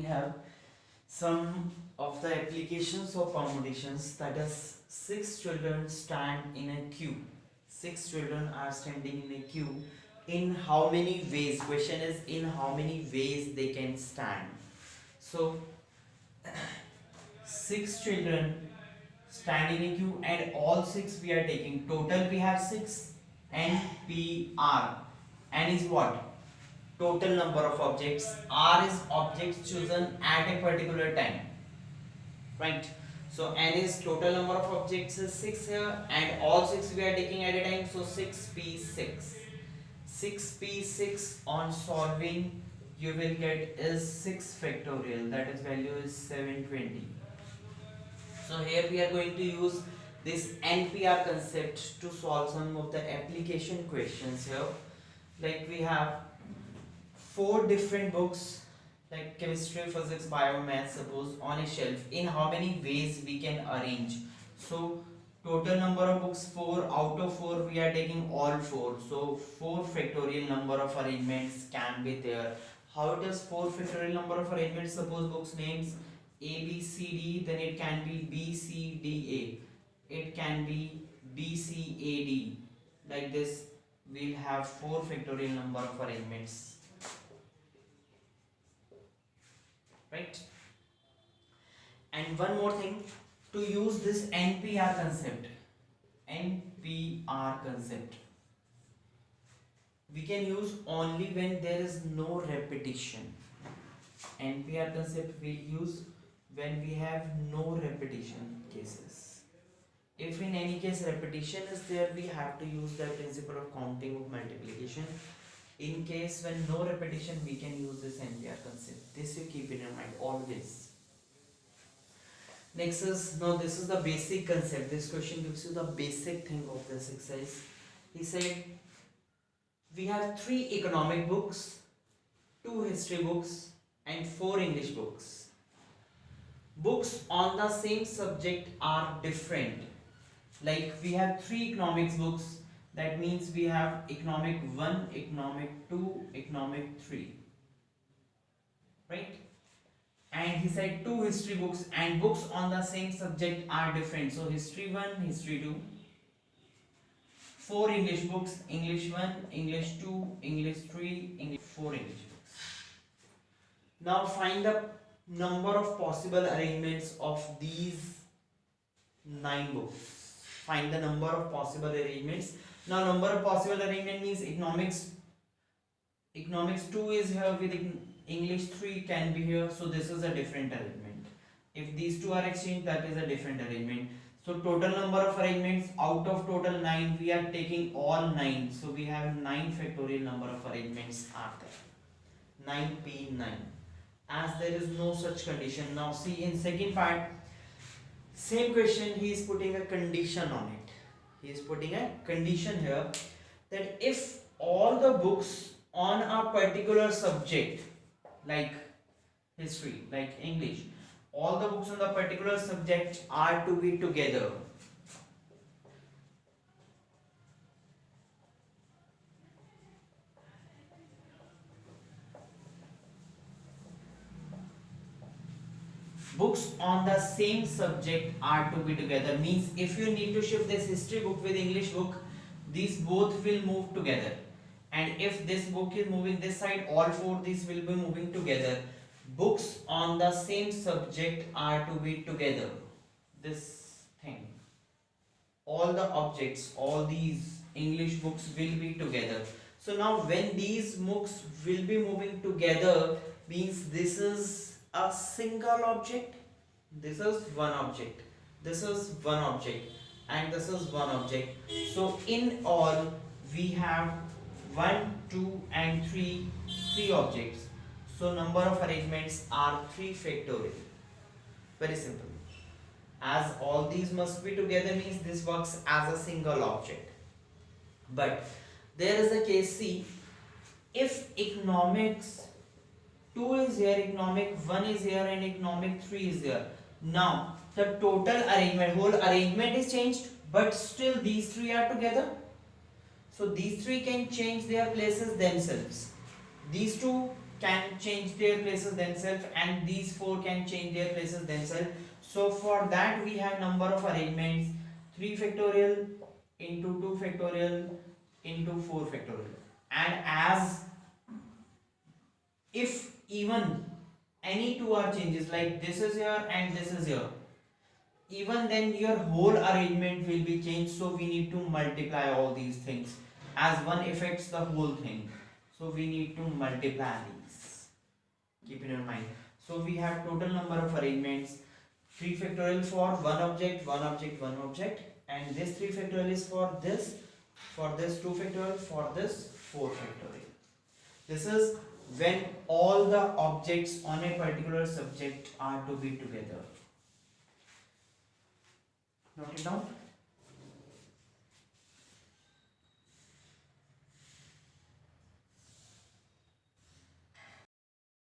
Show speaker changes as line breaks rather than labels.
have some of the applications of permutations, that is 6 children stand in a queue. 6 children are standing in a queue. In how many ways? Question is in how many ways they can stand. So 6 children stand in a queue and all 6 we are taking. Total we have 6. NPR. N is what? Total number of objects. R is objects chosen at a particular time. Right? So N is total number of objects is 6 here and all 6 we are taking at a time. So 6p6. 6p6 on solving you will get is 6 factorial, that is value is 720. So here we are going to use this NPR concept to solve some of the application questions here. Like we have 4 different books like chemistry, physics, bio, math, suppose on a shelf. In how many ways we can arrange? So total number of books 4, out of 4 we are taking all 4. So 4 factorial number of arrangements can be there. How does 4 factorial number of arrangements? Suppose books names A, B, C, D, then it can be B, C, D, A. It can be B, C, A, D. Like this, we'll have 4 factorial number of arrangements. Right? And one more thing, to use this NPR concept, we can use only when there is no repetition. NPR concept we use when we have no repetition cases. If in any case repetition is there, we have to use the principle of counting of multiplication. In case when no repetition, we can use this NPR concept. This you keep in your mind always. Next is, now this is the basic concept. This question gives you the basic thing of this exercise. He said, we have 3 economic books, 2 history books and 4 English books. Books on the same subject are different. Like we have 3 economics books. That means we have economic 1, economic 2, economic 3. Right? And he said 2 history books and books on the same subject are different. So history 1, history 2. 4 English books, English 1, English 2, English 3, English 4 English books. Now find the number of possible arrangements of these 9 books. Find the number of possible arrangements. Now number of possible arrangement means economics 2 is here with English 3 can be here, so this is a different arrangement. If these 2 are exchanged, that is a different arrangement. So total number of arrangements, out of total 9 we are taking all 9, so we have 9 factorial number of arrangements are there. 9p9, as there is no such condition. Now see in second part, same question, he is putting a condition on it. He is putting a condition here that if all the books on a particular subject like history, like English, all the books on the particular subject are to be together. Books on the same subject are to be together means if you need to shift this history book with English book, these both will move together. And if this book is moving this side, all 4 these will be moving together. Books on the same subject are to be together. This thing. All the objects, all these English books will be together. So now when these books will be moving together means this is a single object, this is one object, this is one object and this is one object. So in all we have 1, 2 and 3 objects. So number of arrangements are 3 factorial. Very simple. As all these must be together means this works as a single object. But there is a case C, if economics 2 is here, economic 1 is here and economic 3 is here. Now the total arrangement, whole arrangement is changed, but still these 3 are together. So these 3 can change their places themselves. These 2 can change their places themselves, and these 4 can change their places themselves. So for that we have number of arrangements: 3 factorial into 2 factorial into 4 factorial. And as if even any two are changes, like this is here and this is here, even then your whole arrangement will be changed. So we need to multiply all these things, as one affects the whole thing, so we need to multiply these, keep in your mind. So we have total number of arrangements: 3 factorial for one object, one object, one object, and this 3 factorial is for this 2 factorial, for this 4 factorial. This is when all the objects on a particular subject are to be together. Note it down.